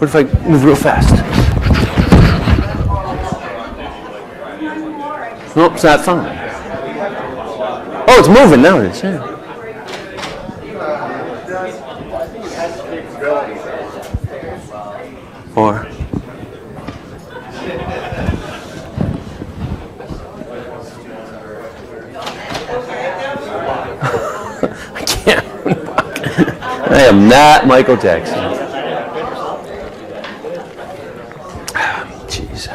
What if I move real fast? Nope, it's not fine. Oh, it's moving now. It is. Yeah. Or I can't. I am not Michael Jackson. Jeez.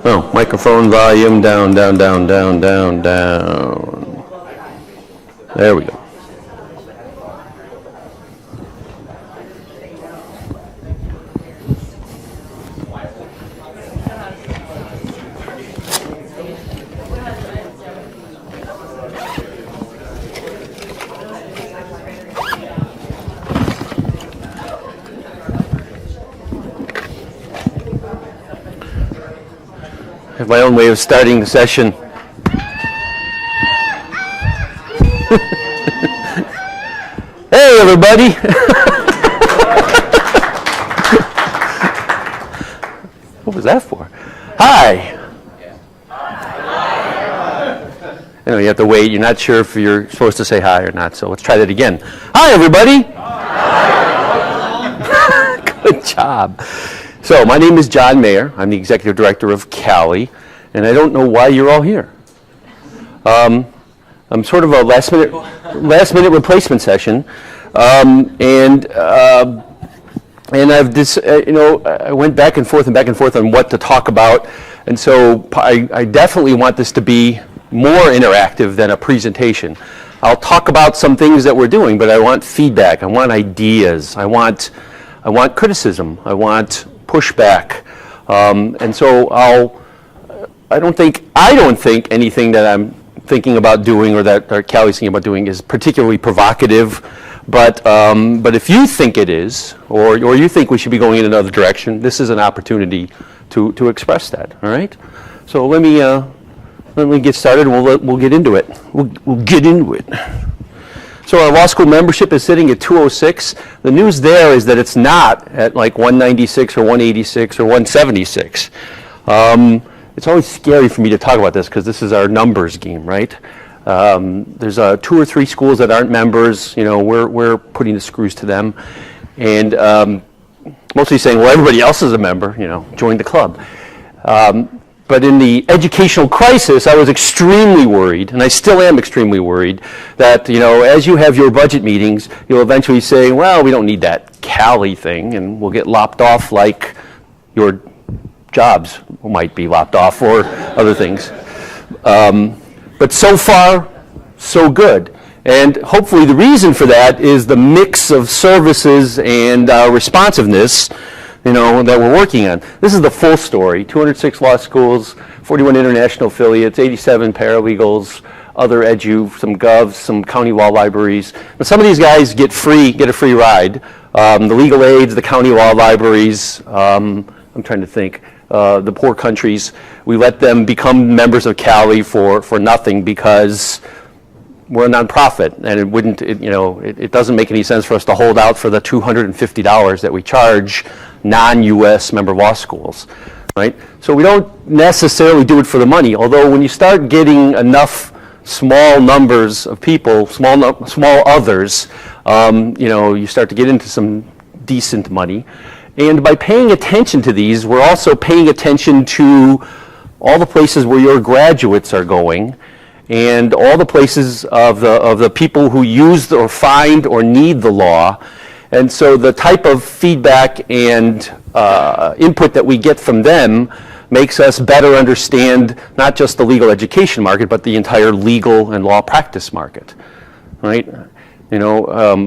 Oh, microphone volume down, down, down, down, down, down. There we go. I have my own way of starting the session. Hey, everybody. What was that for? Hi. You know, you have to wait. You're not sure if you're supposed to say hi or not, so let's try that again. Hi, everybody. Hi. Good job. So, my name is John Mayer. I'm the executive director of CALI, and I don't know why you're all here. I'm sort of a last minute replacement session, and I've I went back and forth on what to talk about, and so I definitely want this to be more interactive than a presentation. I'll talk about some things that we're doing, but I want feedback. I want ideas. I want criticism. I want pushback, and so I don't think anything that I'm thinking about doing or that CALI's thinking about doing is particularly provocative, but if you think it is, or you think we should be going in another direction, this is an opportunity to express that. All right. So let me get started. We'll get into it. We'll get into it. So our law school membership is sitting at 206. The news there is that it's not at like 196 or 186 or 176. It's always scary for me to talk about this because this is our numbers game, right? There's 2 or 3 schools that aren't members. You know, we're putting the screws to them, and mostly saying, well, everybody else is a member. You know, join the club. But in the educational crisis, I was extremely worried, and I still am extremely worried, that, you know, as you have your budget meetings, you'll eventually say, well, we don't need that CALI thing, and we'll get lopped off like your jobs might be lopped off or other things. But so far, so good. And hopefully the reason for that is the mix of services and responsiveness, you know, that we're working on. This is the full story: 206 law schools, 41 international affiliates, 87 paralegals, other edu, some govs, some county law libraries. But some of these guys get a free ride. The legal aids, the county law libraries, I'm trying to think, the poor countries, we let them become members of CALI for nothing because we're a nonprofit, and it doesn't make any sense for us to hold out for the $250 that we charge non-U.S. member law schools, right? So we don't necessarily do it for the money, although when you start getting enough small numbers of people, small others, you start to get into some decent money. And by paying attention to these, we're also paying attention to all the places where your graduates are going, and all the places of the people who use or find or need the law. And so the type of feedback and input that we get from them makes us better understand not just the legal education market, but the entire legal and law practice market, right? You know,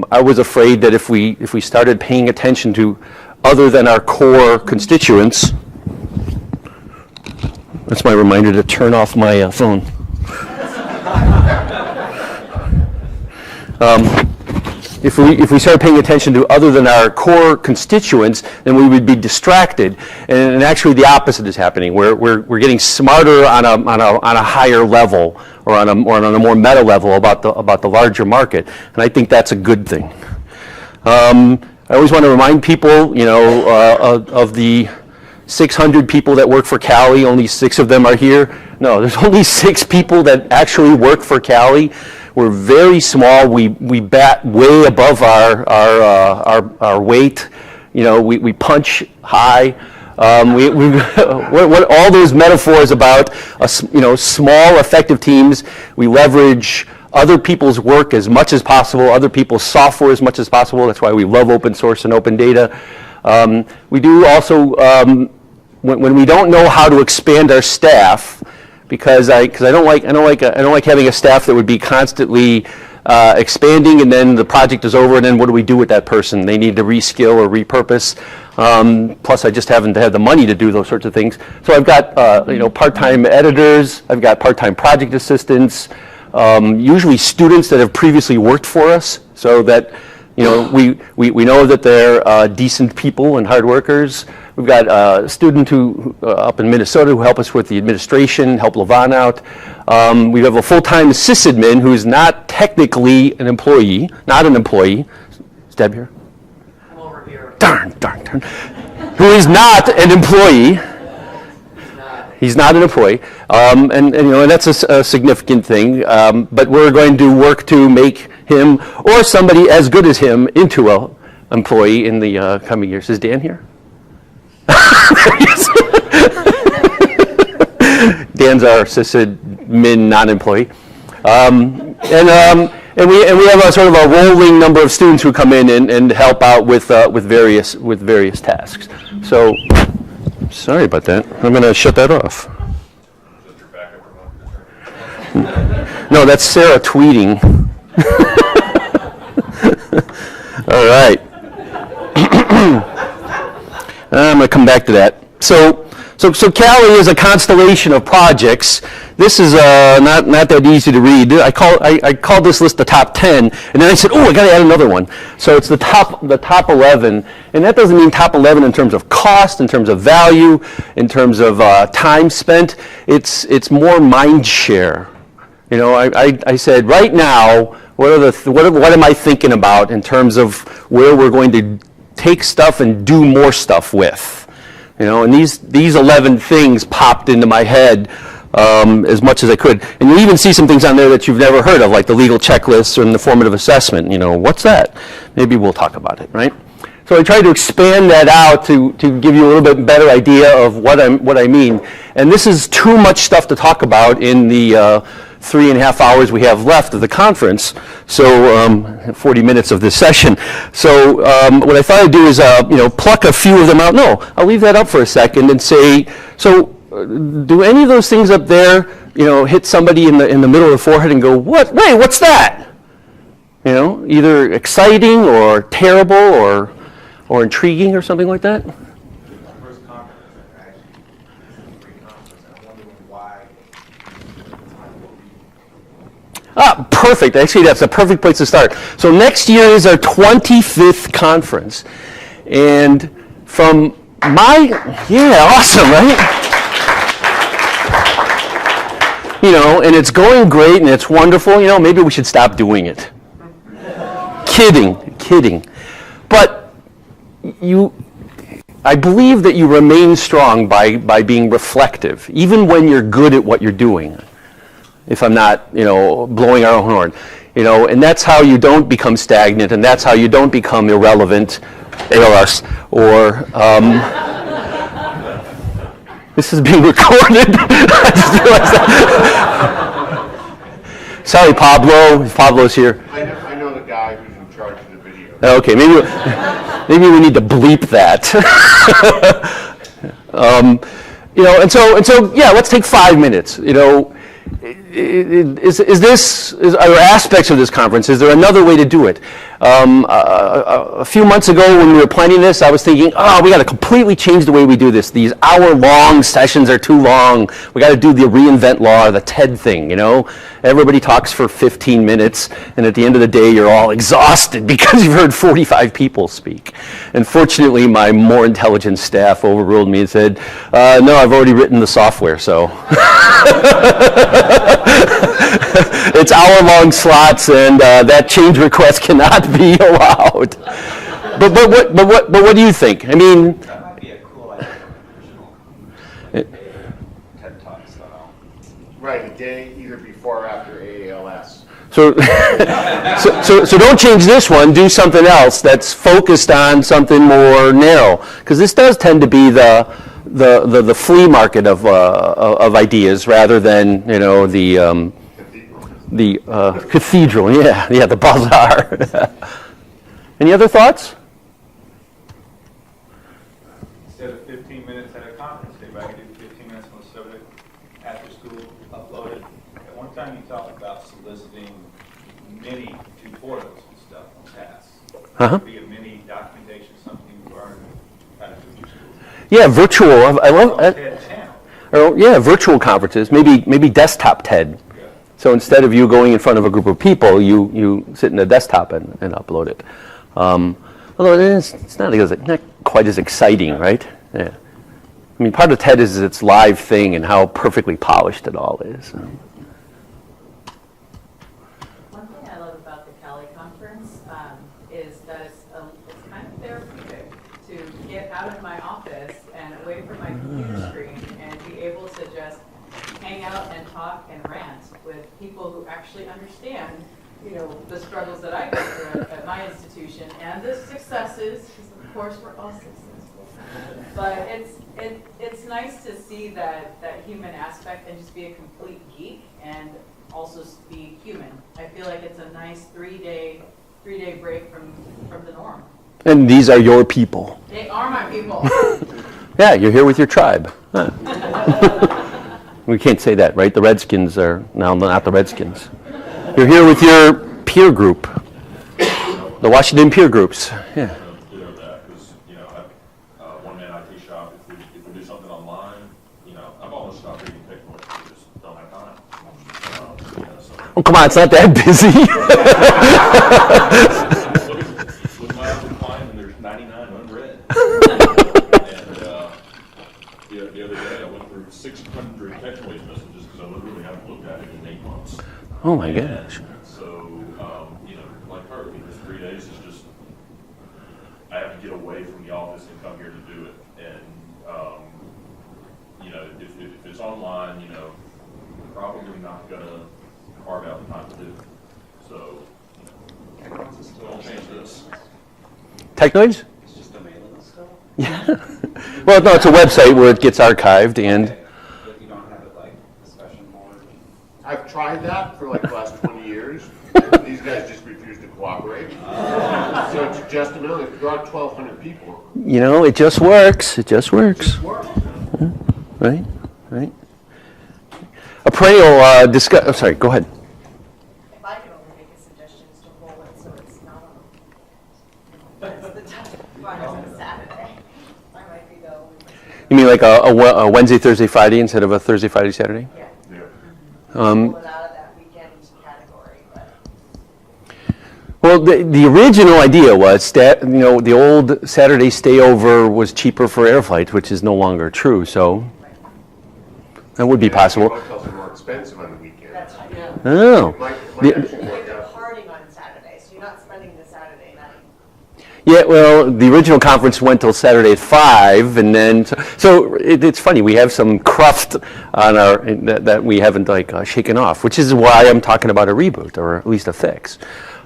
I was afraid that if we started paying attention to other than our core constituents, that's my reminder to turn off my phone. If we started paying attention to other than our core constituents, then we would be distracted. And actually, the opposite is happening. We're getting smarter on a higher level, or on a more meta level about the larger market. And I think that's a good thing. I always want to remind people, of the 600 people that work for CALI, only 6 of them are here. No, there's only 6 people that actually work for CALI. We're very small. We bat way above our weight. We punch high. What all those metaphors about, small effective teams. We leverage other people's work as much as possible, other people's software as much as possible. That's why we love open source and open data. We do also, when we don't know how to expand our staff, because I don't like having a staff that would be constantly expanding, and then the project is over, and then what do we do with that person? They need to reskill or repurpose. Plus, I just haven't had the money to do those sorts of things. So I've got part-time editors. I've got part-time project assistants. Usually students that have previously worked for us, so that we know that they're decent people and hard workers. We've got a student who up in Minnesota who help us with the administration, help Levon out. We have a full-time sysadmin who is not technically an employee, not an employee. Is Deb here? I'm over here. Darn. Who is not an employee. He's not an employee, and that's a significant thing. But we're going to work to make him or somebody as good as him into an employee in the coming years. Is Dan here? Dan's our sysadmin non-employee, and we have a sort of a rolling number of students who come in and help out with various tasks. So. Sorry about that. I'm going to shut that off. No, that's Sarah tweeting. All right. I'm going to come back to that. So CALI is a constellation of projects. This is not that easy to read. I called this list the top 10, and then I said, I got to add another one. So it's the top 11, and that doesn't mean top 11 in terms of cost, in terms of value, in terms of time spent. It's more mind share. I said right now, what am I thinking about in terms of where we're going to take stuff and do more stuff with. And these 11 things popped into my head as much as I could. And you even see some things on there that you've never heard of, like the legal checklists and the formative assessment. What's that? Maybe we'll talk about it, right? So I tried to expand that out to give you a little bit better idea of what I mean. And this is too much stuff to talk about in the 3.5 hours we have left of the conference, so 40 minutes of this session. So what I thought I'd do is pluck a few of them out. No, I'll leave that up for a second and say, so do any of those things up there, hit somebody in the middle of the forehead and go, what? Hey, what's that? Either exciting or terrible or intriguing or something like that? First conference, actually, free conference, and I'm wondering why. Perfect. Actually, that's a perfect place to start. So next year is our 25th conference. And from awesome, right? And it's going great and it's wonderful. Maybe we should stop doing it. Kidding. But I believe that you remain strong by being reflective, even when you're good at what you're doing. If I'm not, blowing our own horn, and that's how you don't become stagnant, and that's how you don't become irrelevant, ALS, or this is being recorded. I just realized that. Sorry, Pablo. If Pablo's here. I know the guy who's in charge of the video. Okay, maybe we need to bleep that. And so yeah, let's take 5 minutes. Are there aspects of this conference? Is there another way to do it? A few months ago when we were planning this, I was thinking, we got to completely change the way we do this. These hour-long sessions are too long. We got to do the reinvent law, the TED thing, Everybody talks for 15 minutes, and at the end of the day, you're all exhausted because you've heard 45 people speak. And fortunately, my more intelligent staff overruled me and said, no, I've already written the software, so. it's hour-long slots, and that change request cannot be allowed. But what do you think? I mean, That might be a cool idea for a personal TED Talk style. Right, a day either before or after AALS. so, so don't change this one. Do something else that's focused on something more narrow, because this does tend to be the flea market of ideas rather than the cathedral. Yeah, the bazaar. Any other thoughts? Instead of 15 minutes at a conference, maybe I could do 15 minutes on the subject after school, upload it. At one time you talked about soliciting mini tutorials and stuff on tasks. Uh-huh. Be a mini documentation, something you learned how to do in school. Yeah, virtual. I love that. TED channel. Or, yeah, virtual conferences, maybe desktop TED. Yeah. So instead of you going in front of a group of people, you sit in a desktop and upload it. Although it's not quite as exciting, right? Yeah. I mean, part of TED is its live thing and how perfectly polished it all is. One thing I love about the CALI conference is that it's kind of therapeutic to get out of my office and away from my computer screen and be able to just hang out and talk and rant with people who actually understand, the struggles that I go through at my institution and the successes, because of course we're all successful. But it's nice to see that human aspect and just be a complete geek and also be human. I feel like it's a nice three-day break from the norm. And these are your people. They are my people. Yeah, you're here with your tribe. Huh. We can't say that, right? The Redskins are now not the Redskins. You're here with your peer group, the Washington peer groups. Yeah. That because one-man IT shop. If we do something online, I've almost stopped reading paperwork. We just don't have time. Oh, come on, it's not that busy. Look at my other client, and there's 99 unread. And the other day, I went through 600 catchways messages because I literally haven't looked at it in 8 months. Oh my gosh. So, like her, this 3 days is just, I have to get away from the office and come here to do it. And, if it's online, probably not gonna carve out the time to do it. So, don't change this. Technoids? It's just a mailing still? Yeah. Well, no, it's a website where it gets archived and. But you don't have it like discussion board? I've tried that for like the last 20 years, and these guys just refuse to cooperate. So it's just a million. There are 1,200 people. It just works. It just works. Yeah. Right? A perennial discuss. Oh, sorry, go ahead. If I could only make a suggestion is to roll it so it's not on. That's the tough one on a Saturday. I might be the only person. You mean like a Wednesday, Thursday, Friday instead of a Thursday, Friday, Saturday? Yeah. Um, Pull it out of that weekend category, but. Well, the original idea was that, the old Saturday stayover was cheaper for air flights, which is no longer true. So that would be possible. Hotels are more expensive on the weekend. That's right. Yeah. Oh. It might The- actually You're work out. partying on Saturday, so you're not spending the Saturday night. Yeah, well, the original conference went till Saturday at 5, and then so it's funny. We have some cruft on our that we haven't shaken off, which is why I'm talking about a reboot or at least a fix.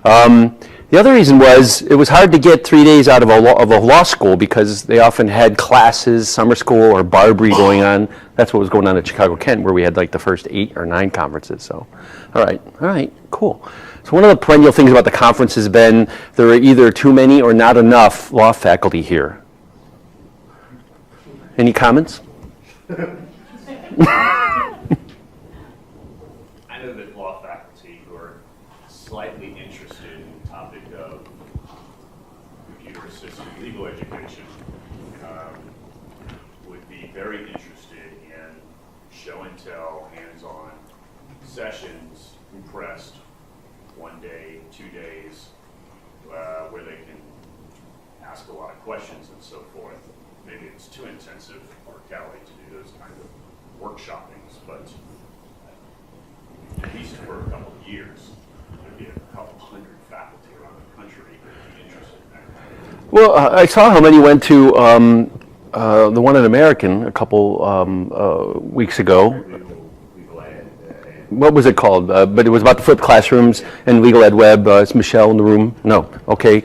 The other reason was it was hard to get 3 days out of a law school because they often had classes, summer school, or Barbary going on. That's what was going on at Chicago Kent, where we had like the first 8 or 9 conferences. So, all right, cool. So one of the perennial things about the conference has been there are either too many or not enough law faculty here. Any comments? I know that law faculty who are slightly interested in the topic of computer-assisted legal education would be very interested in show and tell, hands-on sessions, compressed 1 day, 2 days, where they can ask a lot of questions and so forth. Maybe it's too intensive for CALI to do those kind of workshoppings, but at least for a couple of years, Well, I saw how many went to the one in American a couple weeks ago. Legal ed, What was it called? But it was about the flipped classrooms and legal ed web. Is Michelle in the room? No. Okay.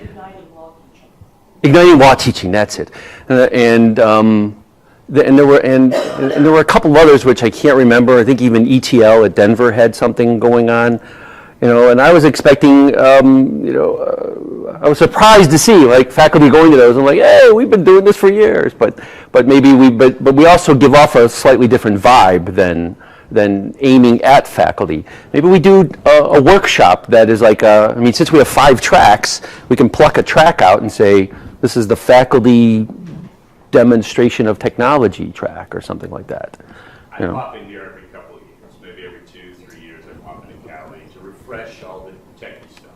Igniting law teaching. That's it. And there were a couple others which I can't remember. I think even ETL at Denver had something going on. And I was expecting, I was surprised to see like faculty going to those. I'm like, hey, we've been doing this for years, but maybe but we also give off a slightly different vibe than aiming at faculty. Maybe we do a workshop that is like, since we have 5 tracks, we can pluck a track out and say, this is the faculty demonstration of technology track or something like that. I pop in here every couple of years, maybe every 2-3 years. I pop into CALI to refresh all the techie stuff.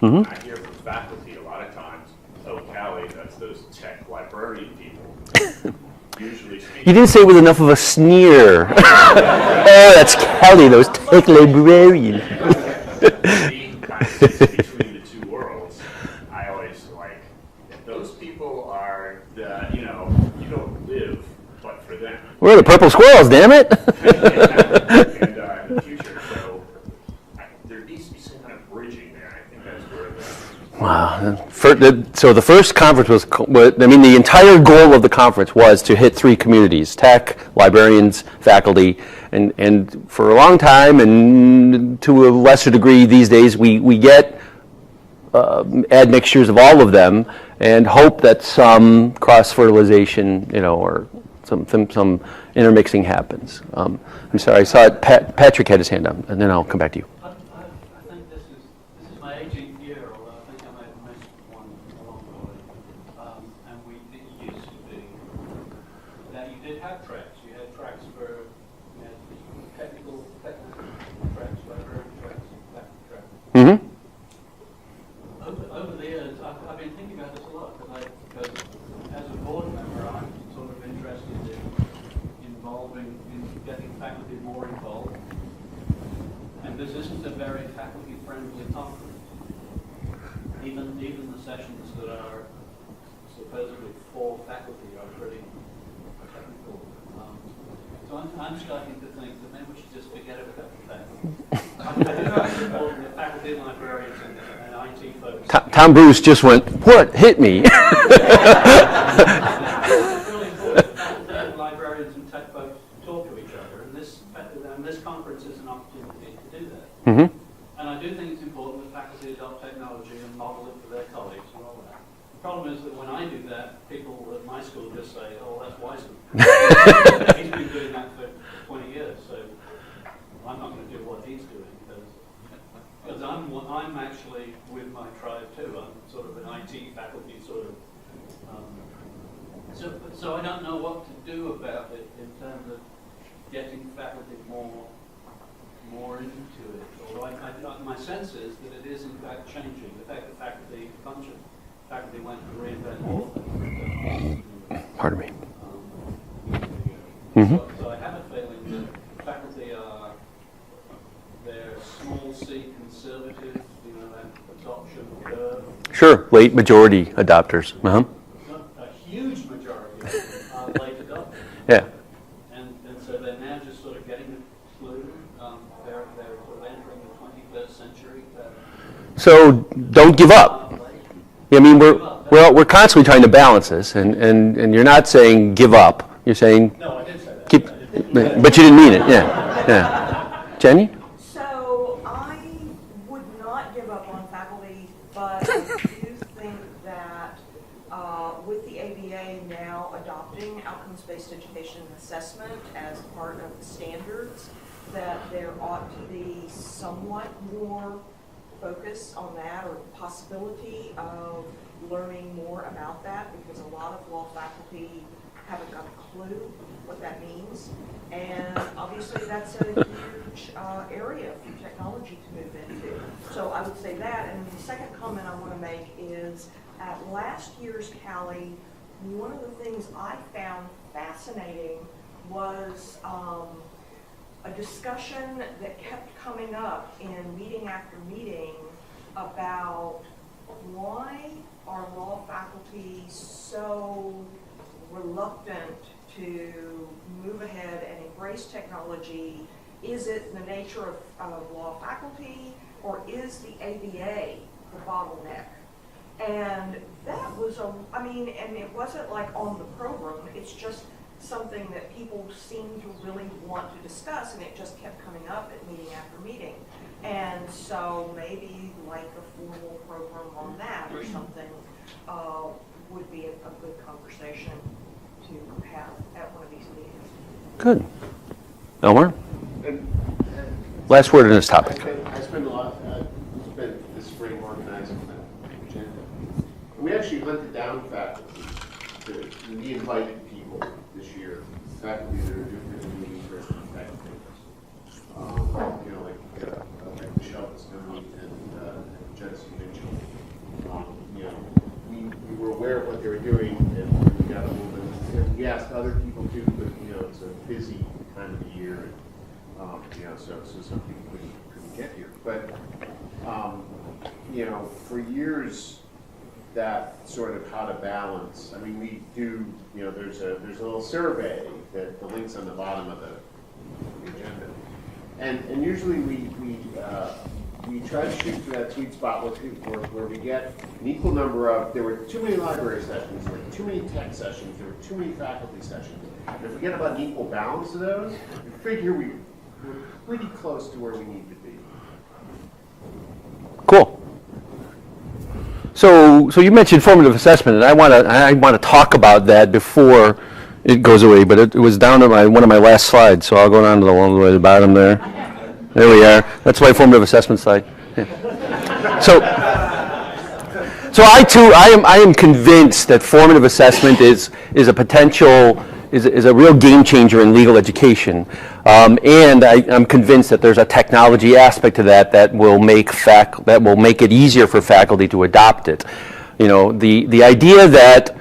Mm-hmm. I hear from faculty a lot of times, "Oh, CALI, that's those tech librarian people." Usually speaking. You didn't say it with enough of a sneer. Oh, that's Kelly, those tech librarians. Being kind of between the two worlds, I always like, if those people are the, you don't live but for them. We're the purple squirrels, damn it. And in the future, so there needs to be some kind of bridging there. I think that's where Wow. So the first conference was, the entire goal of the conference was to hit 3 communities: tech, librarians, faculty, and for a long time, and to a lesser degree these days, we get admixtures of all of them and hope that some cross-fertilization, or some intermixing happens. I'm sorry, I saw it. Patrick had his hand up, and then I'll come back to you. I think this is my 18th year, although I think I may have missed one along the way. And it used to be that you did have tracks. You had tracks for technical tracks, library tracks, faculty tracks. Mm-hmm. Over the years, I've been thinking about this a lot because as a board member, I'm sort of interested in getting faculty more involved. And this isn't a very faculty-friendly conference. Even the sessions that are supposedly for faculty are pretty technical. So I'm starting to think that maybe we should just forget about the faculty. I do think it's important that faculty and librarians and IT folks. Tom Bruce just went, what? Hit me. It's really important that faculty and librarians and tech folks talk to each other, and this conference is an opportunity to do that. Mm-hmm. And I do think it's important that faculty adopt technology and model it for their colleagues and all that. The problem is that when I do that, people at my school just say, oh, that's Wiseman. He's been doing that for 20 years, so I'm not going to do what he's doing because I'm actually with my tribe too. I'm sort of an IT faculty sort of. So I don't know what to do about it in terms of getting faculty more into it. Although my sense is that it is in fact changing. The fact that faculty went to reinvent all of them. Pardon me. So I have a feeling that faculty they're small C conservative, that adoption curve. Sure, late majority adopters. Uh-huh. A huge majority of them are late adopters. Yeah. And so they're now just sort of getting a clue. They're sort of entering the 21st century. So don't give up. I mean, we're constantly trying to balance this, and you're not saying give up. You're saying No, I did say that. keep, but you didn't mean it. Yeah. Jenny? So I would not give up on faculty, but I do think that with the ABA now adopting outcomes-based education and assessment as part of the standards, that there ought to be somewhat more focus on that, or the possibility of learning more about that, because a lot of law faculty haven't got a clue what that means. And obviously that's a huge area for technology to move into. So I would say that. And the second comment I want to make is at last year's CALI, one of the things I found fascinating was a discussion that kept coming up in meeting after meeting about why are law faculty so reluctant to move ahead and embrace technology? Is it the nature of law faculty, or is the ABA the bottleneck? And that was and it wasn't like on the program, it's just something that people seemed to really want to discuss, and it just kept coming up at meeting after meeting. And so maybe like a formal program on that or something would be a good conversation to have at one of these meetings. Good. Elmer? And Last word on this topic. I spent a lot, spent this spring organizing the agenda. We actually hunted down faculty. We invited people this year, faculty that are doing meetings for faculty. Like Michelle Pisconi and Jessica Mitchell. We were aware of what they were doing, and we got a little bit. And we asked other people too, but it's a busy time of the year. And, so some people couldn't get here. But, for years, that sort of how to balance. I mean, we do, there's a little survey that the link's on the bottom of the agenda. And usually we try to shoot for that sweet spot where we get an equal number of, there were too many library sessions, there were too many tech sessions, there were too many faculty sessions. And if we get about an equal balance of those, we figure we're pretty close to where we need to be. Cool. So you mentioned formative assessment, and I want to talk about that before it goes away. But it was down to one of my last slides, so I'll go down to all the way to the bottom there. There we are. That's my formative assessment slide. Yeah. So I am convinced that formative assessment is a potential. Is a real game changer in legal education, and I'm convinced that there's a technology aspect to that will make it easier for faculty to adopt it. The idea that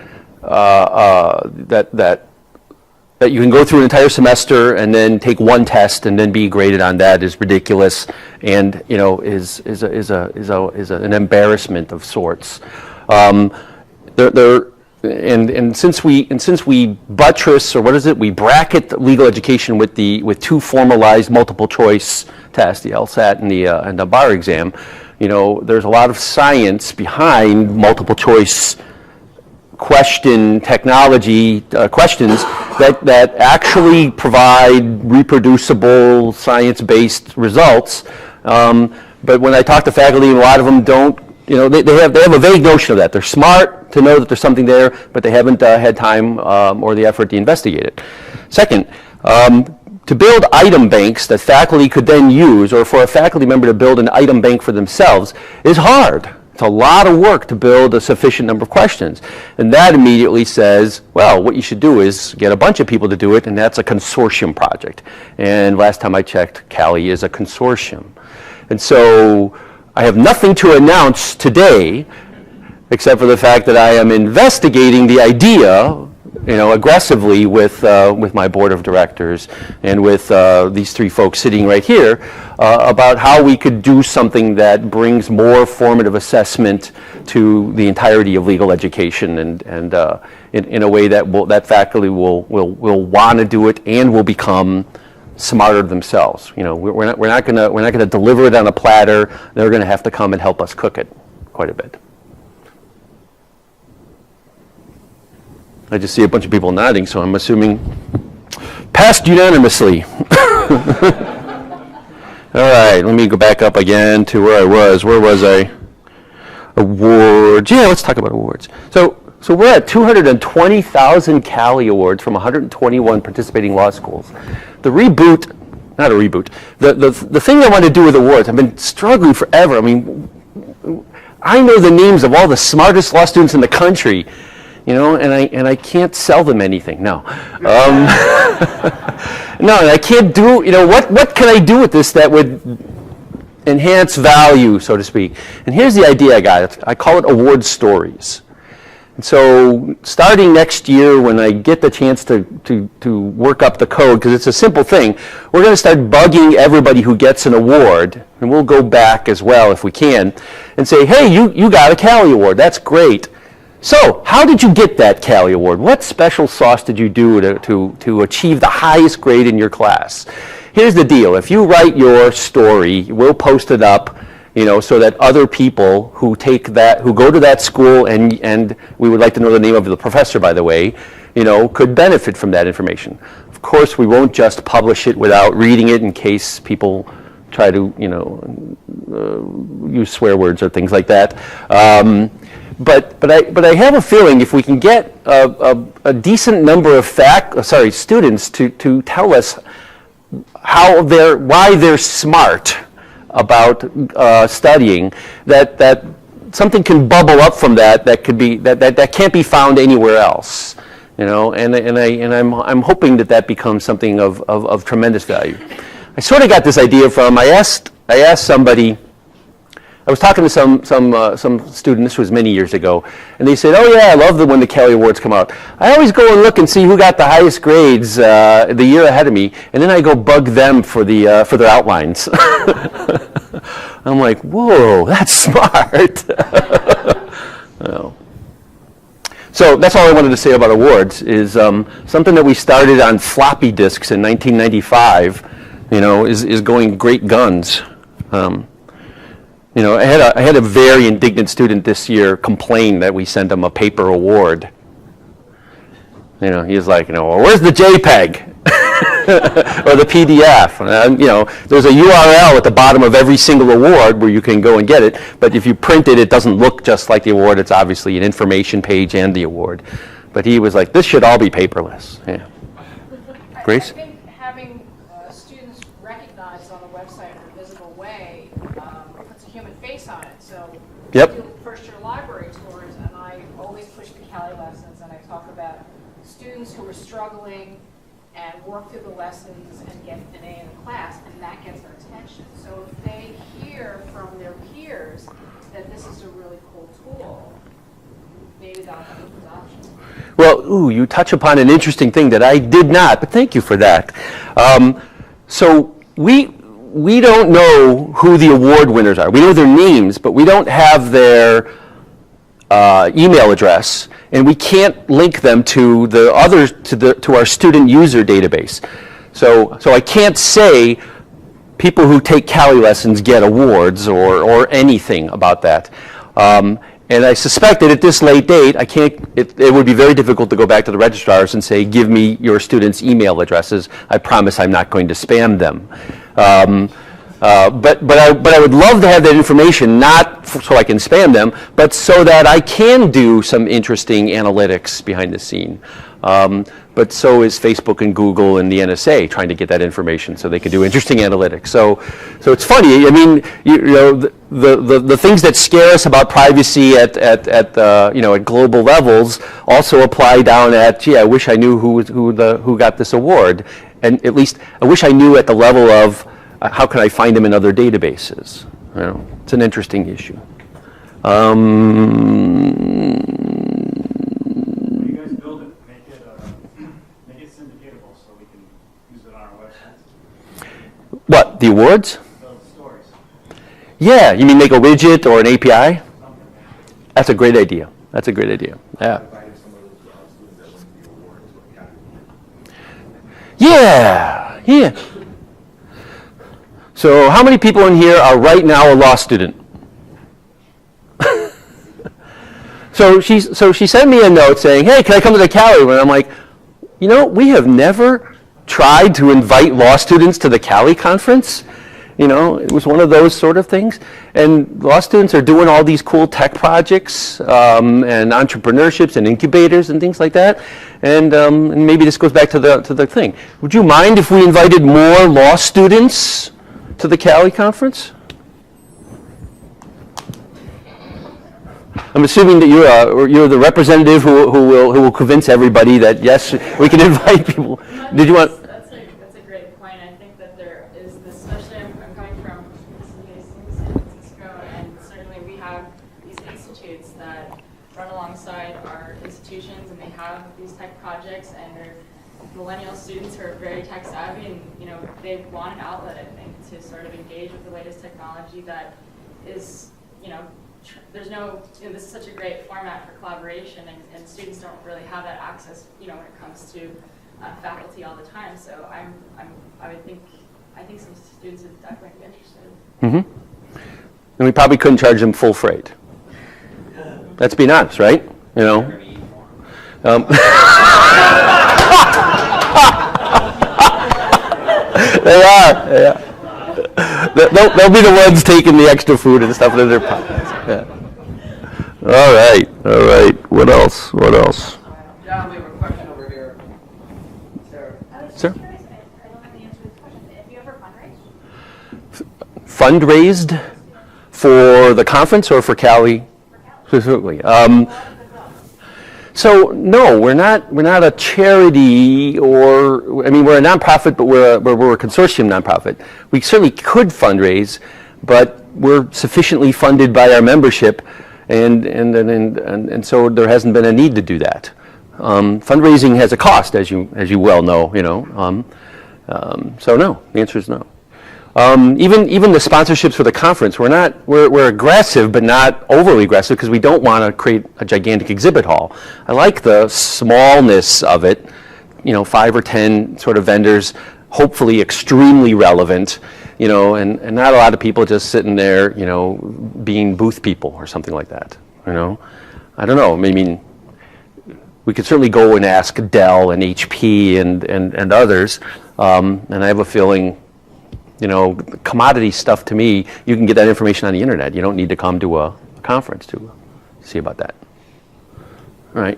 that you can go through an entire semester and then take one test and then be graded on that is ridiculous, and is an embarrassment of sorts. And since we buttress, or what is it? We bracket legal education with two formalized multiple choice tests, the LSAT and the bar exam. There's a lot of science behind multiple choice question technology questions that actually provide reproducible science-based results. But when I talk to faculty, a lot of them don't. They have a vague notion of that. They're smart to know that there's something there, but they haven't had time or the effort to investigate it. Second, to build item banks that faculty could then use, or for a faculty member to build an item bank for themselves, is hard. It's a lot of work to build a sufficient number of questions. And that immediately says, well, what you should do is get a bunch of people to do it, and that's a consortium project. And last time I checked, CALI is a consortium. And so I have nothing to announce today, except for the fact that I am investigating the idea, aggressively with my board of directors and with these three folks sitting right here, about how we could do something that brings more formative assessment to the entirety of legal education, and in a way that faculty will want to do it and will become smarter themselves. We're not going to deliver it on a platter. They're going to have to come and help us cook it quite a bit. I just see a bunch of people nodding, so I'm assuming passed unanimously. All right, let me go back up again to where I was. Where was I? Awards. Yeah, let's talk about awards. So we're at 220,000 CALI awards from 121 participating law schools. The thing I want to do with awards, I've been struggling forever. I mean, I know the names of all the smartest law students in the country, and I can't sell them anything. No. No, I can't do, what can I do with this that would enhance value, so to speak? And here's the idea I got. I call it award stories. And so starting next year, when I get the chance to work up the code, because it's a simple thing, we're going to start bugging everybody who gets an award, and we'll go back as well if we can, and say, hey, you got a CALI award. That's great. So how did you get that CALI award? What special sauce did you do to achieve the highest grade in your class? Here's the deal. If you write your story, we'll post it up, so that other people who go to that school, and we would like to know the name of the professor, by the way, could benefit from that information. Of course, we won't just publish it without reading it in case people try to, use swear words or things like that. But I have a feeling if we can get a decent number of students to tell us why they're smart about studying, that something can bubble up from that can't be found anywhere else, and I'm hoping that becomes something of tremendous value. I sort of got this idea from I asked somebody. I was talking to some student, this was many years ago, and they said, oh yeah, I love when the CALI Awards come out. I always go and look and see who got the highest grades the year ahead of me, and then I go bug them for their outlines. I'm like, whoa, that's smart. So that's all I wanted to say about awards, is something that we started on floppy disks in 1995, is going great guns. I had a very indignant student this year complain that we sent him a paper award. He was like, well, where's the JPEG or the PDF? And, there's a URL at the bottom of every single award where you can go and get it. But if you print it, it doesn't look just like the award. It's obviously an information page and the award. But he was like, this should all be paperless. Yeah. Grace? I think having students recognized on a website in a visible way puts a human face on it. So Yep. I do first-year library tours, and I always push the CALI lessons, and I talk about students who are struggling and work through the lessons and get an A in the class, and that gets their attention. So if they hear from their peers that this is a really cool tool, maybe they'll have an option. Well, you touch upon an interesting thing that I did not, but thank you for that. So we don't know who the award winners are. We know their names, but we don't have their email address, and we can't link them to the others to our student user database. So I can't say people who take CALI lessons get awards or anything about that. And I suspect that at this late date, it would be very difficult to go back to the registrars and say, give me your students' email addresses. I promise I'm not going to spam them. But I would love to have that information, not so I can spam them, but so that I can do some interesting analytics behind the scene. But so is Facebook and Google and the NSA trying to get that information so they can do interesting analytics. So it's funny. I mean, the things that scare us about privacy at global levels also apply down at, gee, I wish I knew who got this award, and at least I wish I knew at the level of how can I find them in other databases. It's an interesting issue. What, the awards? The stories. Yeah, you mean make a widget or an API? That's a great idea. That's a great idea. Yeah. Yeah. So how many people in here are right now a law student? So she sent me a note saying, hey, can I come to the CALI? And I'm like, we have never tried to invite law students to the CALI conference. It was one of those sort of things. And law students are doing all these cool tech projects and entrepreneurships and incubators and things like that. And maybe this goes back to the thing. Would you mind if we invited more law students to the CALI conference? I'm assuming that you're the representative who will convince everybody that yes, we can invite people. Did you want? That's a great point. I think that there is this, especially I'm coming from San Francisco, and certainly we have these institutes that run alongside our institutions and they have these tech projects and they're millennial students who are very tech savvy and, you know, they want an outlet, I think, to sort of engage with the latest technology that is, you know, there's no, you know, this is such a great format for collaboration and students don't really have that access, you know, when it comes to faculty all the time. So I think some students would definitely be interested. Mm-hmm. And we probably couldn't charge them full freight. Let's be honest, right? You know. They are. Yeah. They'll be the ones taking the extra food and stuff in their pockets. Yeah. All right. What else? John, we have a question over here. Sarah. I was Sir? just curious, I don't know the answer to this question. Have you ever fundraised? Fundraised for the conference or for CALI specifically? So no, we're not a charity, or I mean, we're a nonprofit, but we're a consortium nonprofit. We certainly could fundraise, but we're sufficiently funded by our membership, and so there hasn't been a need to do that. Fundraising has a cost, as you well know. You know, so no, the answer is no. Even the sponsorships for the conference, we're aggressive, but not overly aggressive because we don't want to create a gigantic exhibit hall. I like the smallness of it, 5 or 10 sort of vendors, hopefully extremely relevant, and not a lot of people just sitting there, being booth people or something like that. I don't know. I mean, we could certainly go and ask Dell and HP and others, and I have a feeling. Commodity stuff to me, you can get that information on the internet. You don't need to come to a conference to see about that. All right.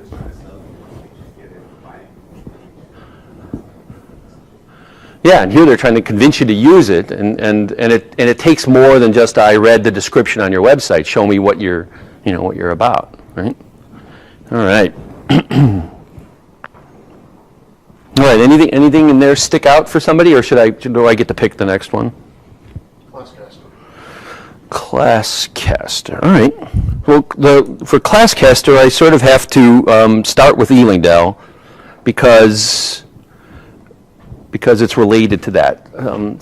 Yeah, and here they're trying to convince you to use it, and it takes more than just I read the description on your website. Show me what you're about, right? All right. All right. Anything in there stick out for somebody, or do I get to pick the next one? Classcaster. All right. Well, for Classcaster, I sort of have to start with Elingdale because it's related to that.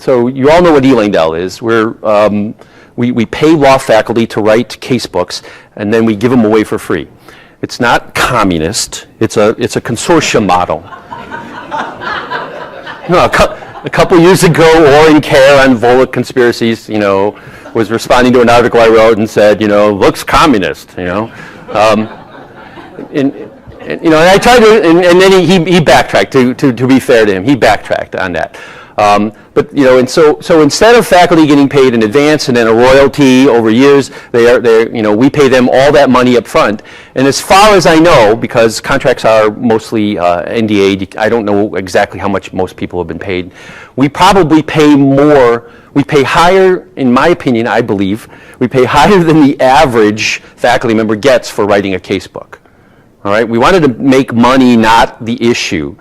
So you all know what Elingdale is. We pay law faculty to write casebooks, and then we give them away for free. It's not communist. It's a consortium model. A couple years ago, Orrin Kerr on Volokh conspiracies, was responding to an article I wrote and said, looks communist, And I tried to, and then he backtracked. To be fair to him, he backtracked on that. But and so instead of faculty getting paid in advance and then a royalty over years, we pay them all that money up front. And as far as I know, because contracts are mostly NDA, I don't know exactly how much most people have been paid. We probably pay more. We pay higher, in my opinion, I believe, we pay higher than the average faculty member gets for writing a casebook. All right, we wanted to make money, not the issue.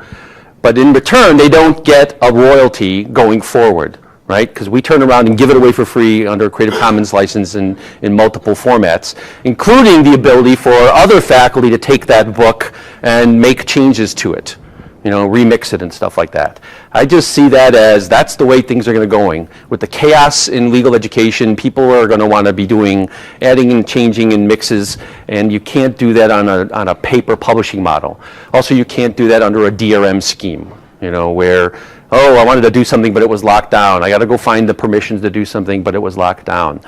But in return, they don't get a royalty going forward, right? Because we turn around and give it away for free under a Creative Commons license in multiple formats, including the ability for other faculty to take that book and make changes to it, remix it and stuff like that. I just see that as that's the way things are going to be going. With the chaos in legal education, people are going to want to be doing adding and changing and mixes, and you can't do that on a paper publishing model. Also, you can't do that under a DRM scheme, where, I wanted to do something, but it was locked down. I got to go find the permissions to do something, but it was locked down.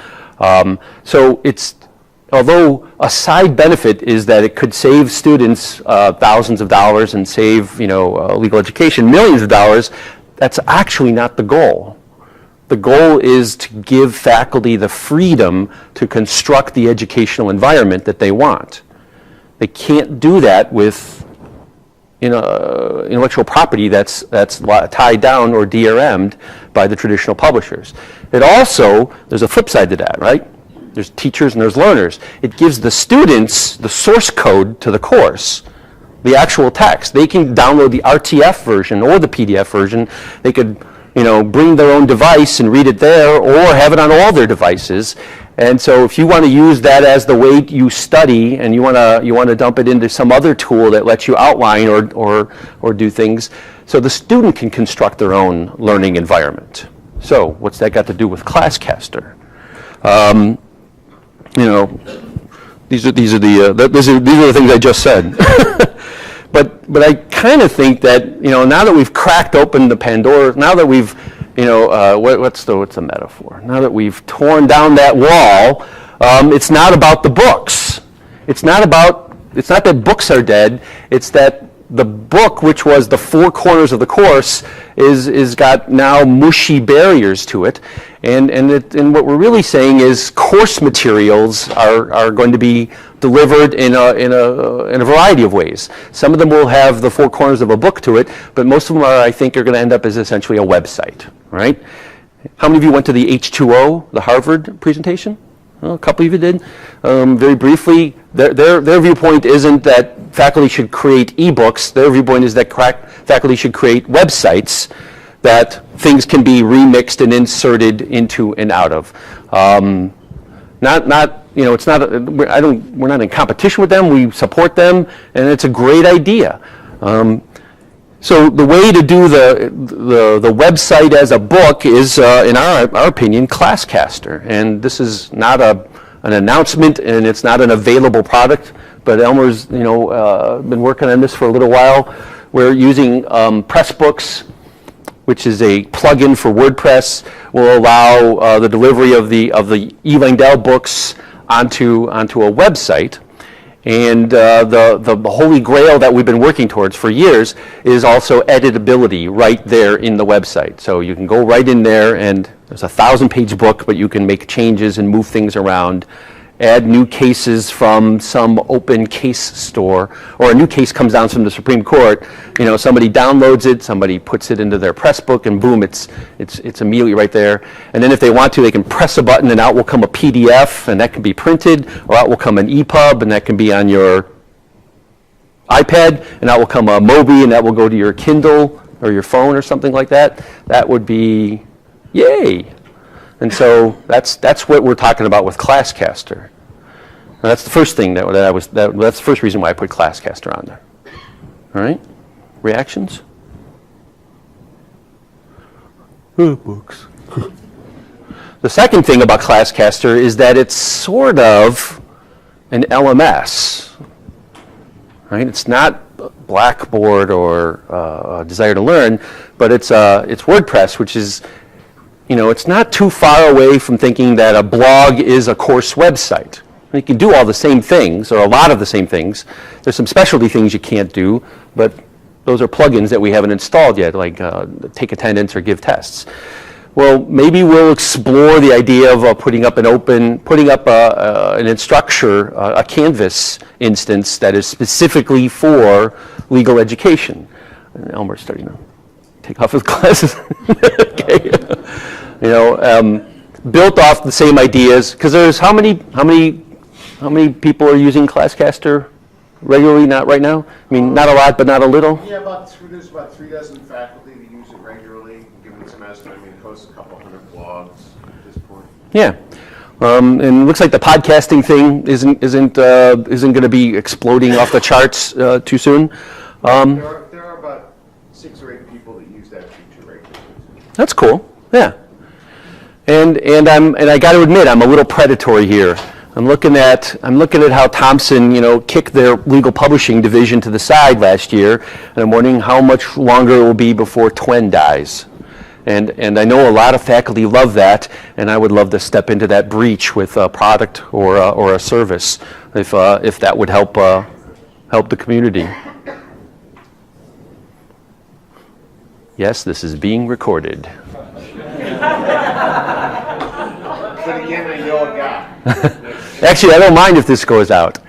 So although a side benefit is that it could save students thousands of dollars and save, legal education millions of dollars, that's actually not the goal. The goal is to give faculty the freedom to construct the educational environment that they want. They can't do that with intellectual property that's tied down or DRM'd by the traditional publishers. There's a flip side to that, right? There's teachers and there's learners. It gives the students the source code to the course, the actual text. They can download the RTF version or the PDF version. They could, bring their own device and read it there, or have it on all their devices. And so if you want to use that as the way you study and you want to dump it into some other tool that lets you outline or do things, so the student can construct their own learning environment. So what's that got to do with ClassCaster? These are the things I just said. But I kind of think that, now that we've cracked open the Pandora, now that we've, what's the metaphor? Now that we've torn down that wall, it's not about the books. It's not that books are dead. It's that the book, which was the four corners of the course, is got now mushy barriers to it. And what we're really saying is course materials are going to be delivered in a variety of ways. Some of them will have the four corners of a book to it, but most of them I think are going to end up as essentially a website, right? How many of you went to the H2O, the Harvard presentation? Well, a couple of you did. Very briefly, their viewpoint isn't that faculty should create ebooks. Their viewpoint is that faculty should create websites that things can be remixed and inserted into and out of. It's not. We're not in competition with them. We support them, and it's a great idea. So the way to do the website as a book is, in our opinion, ClassCaster. And this is not an announcement, and it's not an available product. But Elmer's, been working on this for a little while. We're using Pressbooks, which is a plugin for WordPress, will allow the delivery of the E. Langdell books onto a website. And the holy grail that we've been working towards for years is also editability right there in the website. So you can go right in there, and there's a 1,000-page book, but you can make changes and move things around, add new cases from some open case store, or a new case comes down from the Supreme Court. Somebody downloads it, somebody puts it into their Pressbook, and boom, it's immediately right there. And then if they want to, they can press a button, and out will come a PDF, and that can be printed, or out will come an EPUB, and that can be on your iPad, and out will come a Mobi, and that will go to your Kindle or your phone or something like that. That would be yay. And so that's what we're talking about with ClassCaster. Now that's the first thing that's the first reason why I put ClassCaster on there. All right? Reactions? Books. The second thing about ClassCaster is that it's sort of an LMS. Right? It's not Blackboard or Desire to Learn, but it's WordPress, which is, it's not too far away from thinking that a blog is a course website. You can do all the same things, or a lot of the same things. There's some specialty things you can't do, but those are plugins that we haven't installed yet, like take attendance or give tests. Well, maybe we'll explore the idea of putting up an Instructure, a Canvas instance that is specifically for legal education. And Elmer's starting to take off his glasses. Okay. Built off the same ideas, because there's how many people are using ClassCaster regularly? Not right now. I mean, not a lot, but not a little. Yeah, there's about 3 dozen faculty that use it regularly. Given some estimate, it hosts a couple hundred blogs at this point. Yeah. And it looks like the podcasting thing isn't going to be exploding off the charts too soon. There are about 6 or 8 people that use that feature regularly. That's cool. Yeah. And I got to admit, I'm a little predatory here. I'm looking at how Thomson, kicked their legal publishing division to the side last year, and I'm wondering how much longer it will be before Twen dies. And I know a lot of faculty love that, and I would love to step into that breach with a product or a service if that would help the community. Yes, this is being recorded. But again, I know a guy. Actually, I don't mind if this goes out.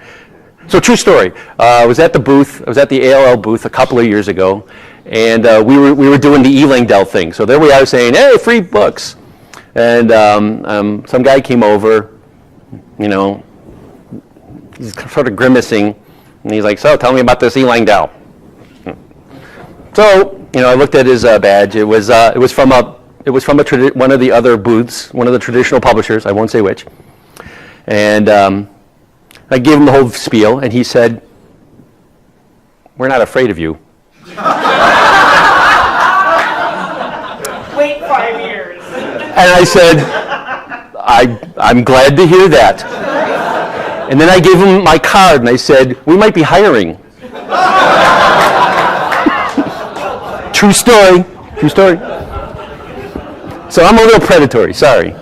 So, true story. I was at the ALL booth a couple of years ago, and we were doing the E. Langdell thing. So there we are saying, "Hey, free books," and some guy came over. He's sort of grimacing, and he's like, "So, tell me about this E. Langdell." So, I looked at his badge. It was from one of the other booths, one of the traditional publishers. I won't say which. And I gave him the whole spiel, and he said, "We're not afraid of you." Wait 5 years. And I said, I'm glad to hear that. And then I gave him my card, and I said, "We might be hiring." True story. True story. So I'm a little predatory, sorry.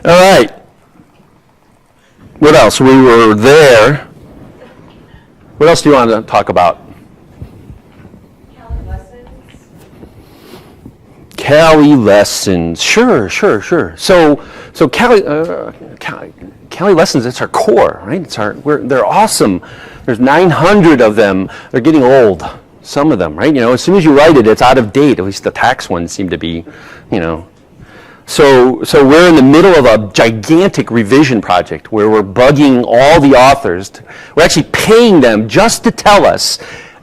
All right. What else? We were there. What else do you want to talk about? CALI lessons. CALI lessons. Sure. So CALI lessons, it's our core, right? They're awesome. There's 900 of them. They're getting old, some of them, right? As soon as you write it, it's out of date. At least the tax ones seem to be, So we're in the middle of a gigantic revision project where we're bugging all the authors. We're actually paying them just to tell us,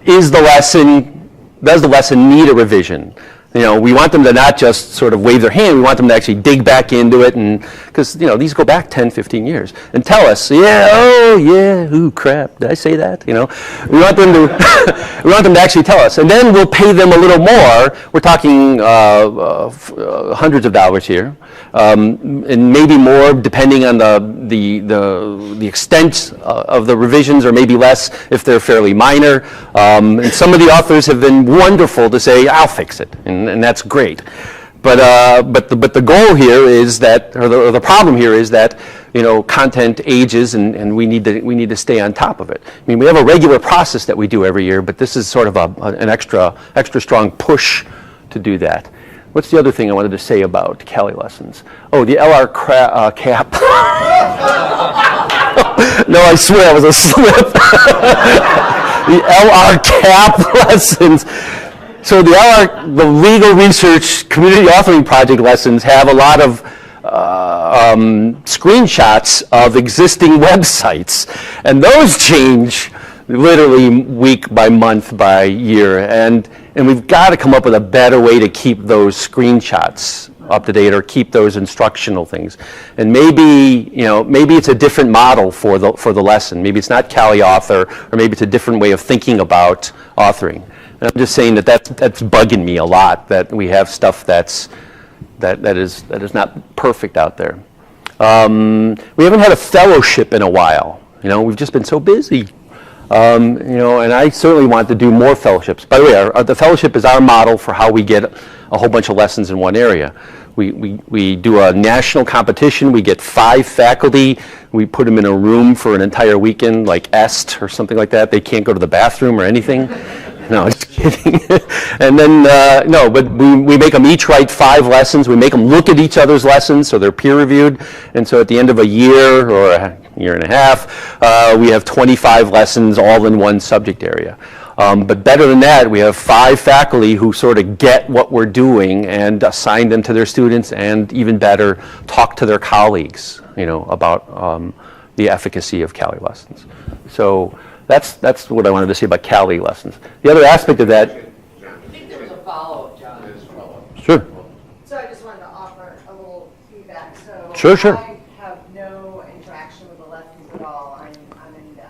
does the lesson need a revision? We want them to not just sort of wave their hand, we want them to actually dig back into it, and because these go back 10, 15 years, and tell us, ooh, crap, did I say that? We want them to we want them to actually tell us, and then we'll pay them a little more. We're talking hundreds of dollars here, and maybe more depending on the extent of the revisions, or maybe less if they're fairly minor. And some of the authors have been wonderful to say, "I'll fix it," and that's great. But the goal here is that, or the problem here is that content ages, and we need to stay on top of it. I mean, we have a regular process that we do every year, but this is sort of an extra strong push to do that. What's the other thing I wanted to say about CALI lessons? Oh, the LR cap. No, I swear it was a slip. The LR cap lessons. So the Legal Research Community Authoring Project lessons have a lot of screenshots of existing websites, and those change literally week by month by year, and we've got to come up with a better way to keep those screenshots up to date, or keep those instructional things. And maybe it's a different model for the lesson. Maybe it's not CALI author, or maybe it's a different way of thinking about authoring. And I'm just saying that's bugging me a lot, that we have stuff that is not perfect out there. We haven't had a fellowship in a while. We've just been so busy. And I certainly want to do more fellowships. By the way, the fellowship is our model for how we get a whole bunch of lessons in one area. We do a national competition. We get 5 faculty. We put them in a room for an entire weekend, like EST or something like that. They can't go to the bathroom or anything. No, just kidding. And then, but we make them each write 5 lessons. We make them look at each other's lessons, so they're peer reviewed. And so at the end of a year or a year and a half, we have 25 lessons all in one subject area. But better than that, we have 5 faculty who sort of get what we're doing and assign them to their students, and even better, talk to their colleagues, about the efficacy of CALI lessons. So that's what I wanted to say about CALI lessons. The other aspect of that. I think there was a follow-up, John. Sure. So I just wanted to offer a little feedback. So Sure. I have no interaction with the lessons at all. I'm in the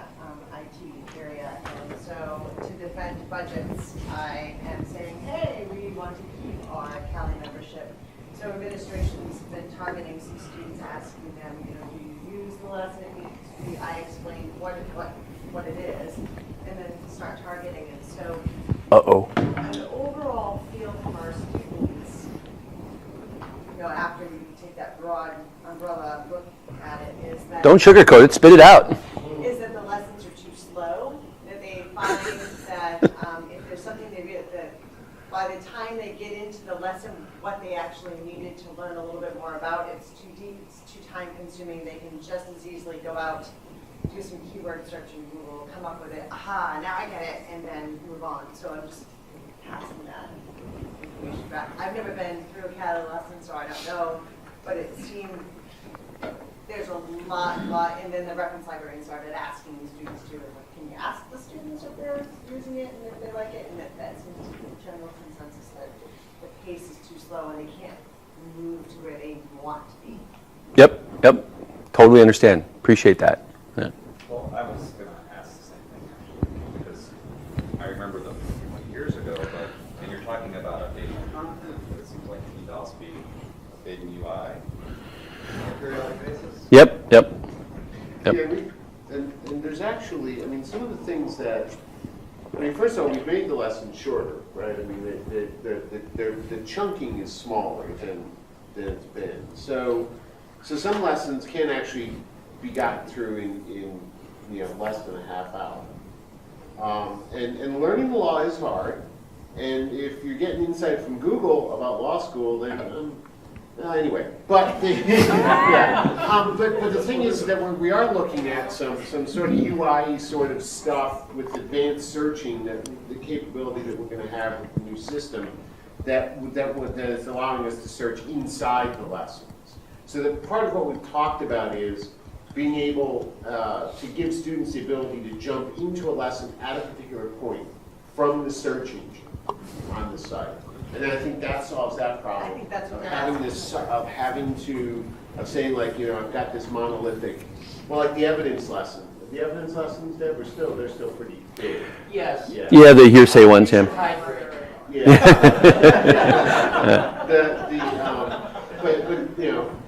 IT area, and so to defend budgets, I am saying, hey, we want to keep our CALI membership. So administration's been targeting some students, asking them, do you use the lesson? I explain what it is, and then start targeting it. So an overall feel from our students, after you take that broad umbrella look at it, is that Don't sugarcoat it, spit it out. Is that the lessons are too slow, that they find that if there's something they read, that by the time they get into the lesson, what they actually needed to learn a little bit more about, it's too deep, it's too time consuming, they can just as easily go out, do some keyword search in Google, come up with it, aha, now I get it, and then move on. So I'm just passing that information back. I've never been through a CALI lesson, so I don't know, but it seemed there's a lot, and then the reference librarian started asking the students too, like, can you ask the students if they're using it and if they like it, and that seems to be the general consensus that the pace is too slow and they can't move to where they want to be. Yep, totally understand. Appreciate that. Yeah. Well, I was going to ask the same thing, because I remember them years ago, but, and you're talking about updating content, but it seems like it needs to also be updating UI on a periodic basis. Yep. Yeah, and there's actually, I mean, some of the things that, I mean, first of all, we've made the lesson shorter, right? I mean, the chunking is smaller than it's been. So some lessons can actually be gotten through in less than a half hour. And learning the law is hard. And if you're getting insight from Google about law school, then anyway. But but the thing is that we are looking at some sort of UI sort of stuff with advanced searching, that the capability that we're going to have with the new system that is allowing us to search inside the lessons. So that part of what we've talked about is being able to give students the ability to jump into a lesson at a particular point from the search engine on the site. And I think that solves that problem. I think that's what of saying, like, I've got this monolithic, well, like the evidence lesson. The evidence lessons, Deb, they're still pretty big. Yes. Yeah, the hearsay ones, Tim.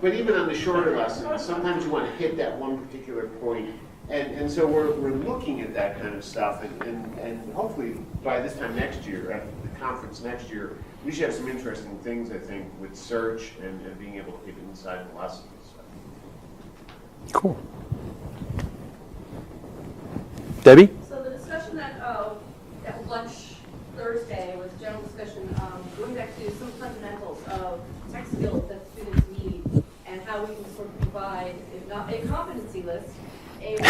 But even on the shorter lessons, sometimes you want to hit that one particular point, and so we're looking at that kind of stuff, and hopefully by this time next year, at the conference next year, we should have some interesting things, I think, with search and being able to get inside the lessons. Cool. Debbie? So the discussion at lunch Thursday was a general discussion going back to some fundamentals of tech skills that students need and how we can sort of provide, if not a competency list, a and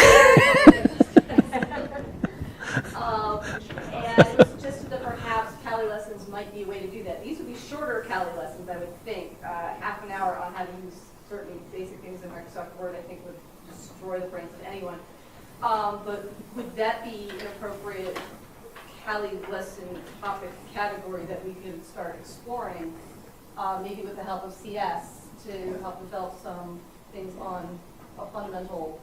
it was suggested that perhaps CALI lessons might be a way to do that. These would be shorter CALI lessons, I would think. Half an hour on how to use certain basic things in Microsoft Word, I think, would destroy the brains of anyone. But would that be an appropriate CALI lesson topic category that we could start exploring, maybe with the help of CS, to help develop some things on a fundamental,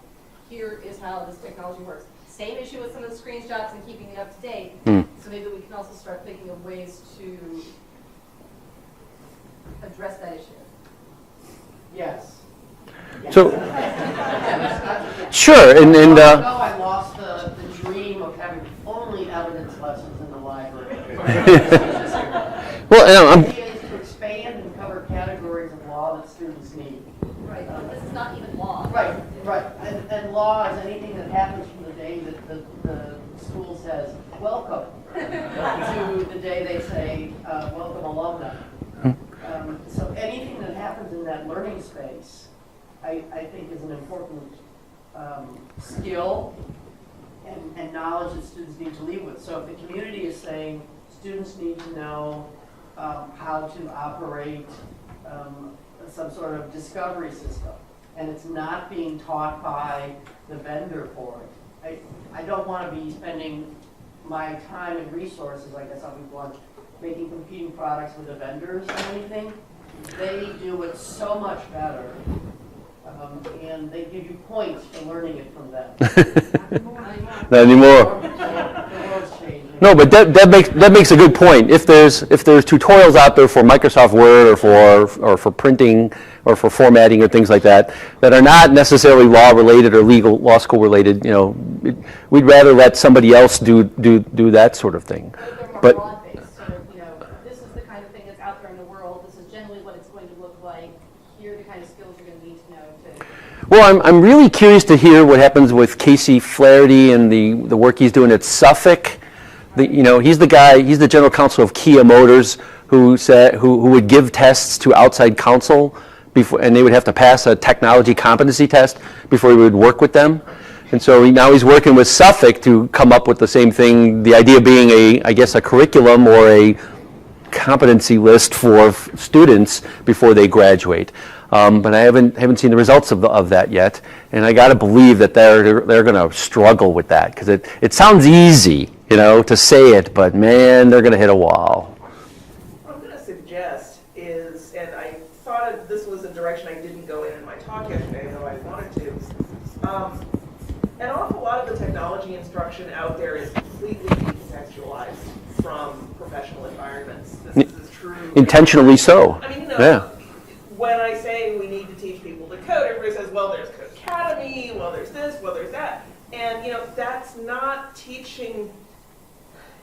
here is how this technology works. Same issue with some of the screenshots and keeping it up to date. So maybe we can also start thinking of ways to address that issue. Yes. So, sure, and I lost the dream of having only evidence lessons in the library. well, The idea is to expand and cover categories of law that students need. Right, this is not even law. Right. And law is anything that happens from the day that the school says, welcome, to the day they say, welcome alumni. So anything that happens in that learning space, I think is an important skill and knowledge that students need to leave with. So if the community is saying students need to know how to operate some sort of discovery system, and it's not being taught by the vendor for it, I don't want to be spending my time and resources, I guess I'll be blunt, making competing products with the vendors or anything. They do it so much better. And they give you points for learning it from them. not anymore. The world's changing. No, but that makes a good point. If there's tutorials out there for Microsoft Word or for printing or for formatting or things like that are not necessarily law related or law school related, we'd rather let somebody else do that sort of thing. They're more But broad-based, sort of, this is the kind of thing that's out there in the world. This is generally what it's going to look like. Here are the kind of skills you're going to need to know to. well, I'm really curious to hear what happens with Casey Flaherty and the work he's doing at Suffolk. He's the general counsel of Kia Motors, who would give tests to outside counsel before, and they would have to pass a technology competency test before he would work with them. And so now he's working with Suffolk to come up with the same thing. The idea being a curriculum or a competency list for students before they graduate. But I haven't seen the results of that yet, and I got to believe that they're going to struggle with that, because it sounds easy, to say it, but man, they're going to hit a wall. What I'm going to suggest is, and I thought of this was a direction I didn't go in my talk yesterday, though I wanted to. An awful lot of the technology instruction out there is completely decontextualized from professional environments. This is true. Intentionally so. I mean, you know, Yeah. when I say we need to teach people to code, everybody says, well, there's Codecademy, well, there's this, well, there's that. And, you know, that's not teaching,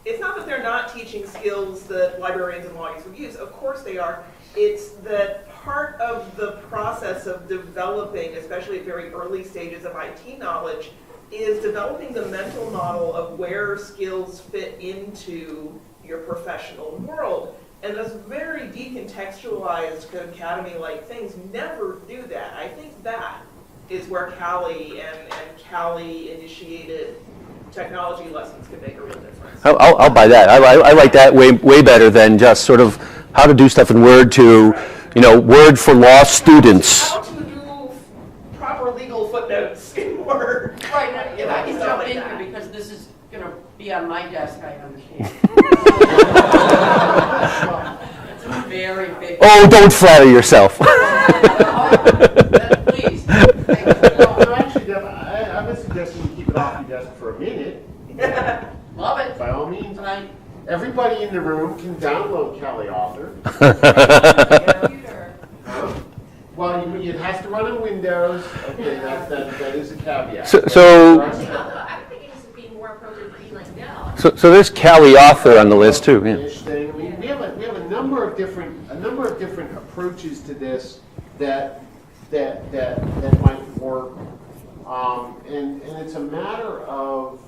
it's not that they're not teaching skills that librarians and lawyers would use. Of course they are. It's that part of the process of developing, especially at very early stages of IT knowledge, is developing the mental model of where skills fit into your professional world. And those very decontextualized Codecademy-like things never do that. I think that is where CALI and CALI-initiated technology lessons can make a real difference. I'll buy that. I like that way better than just sort of how to do stuff in Word to, you know, Word for law students. How to do proper legal footnotes in Word. Right, now, if I can jump in here, because this is going to be on my desk, I understand. It's a very big... Oh, don't flatter yourself. Please. Actually, Deb, I would suggest you keep it off your desk for a minute. Love it. By all means. Tonight. Everybody in the room can download CALI Author. Well, it has to run on Windows. Okay, that is a caveat. So I think it needs to be more appropriate for E-Link now. So there's CALI Author on the list too. Yeah. Thing. I mean, we have a number of different approaches to this that might work, and it's a matter of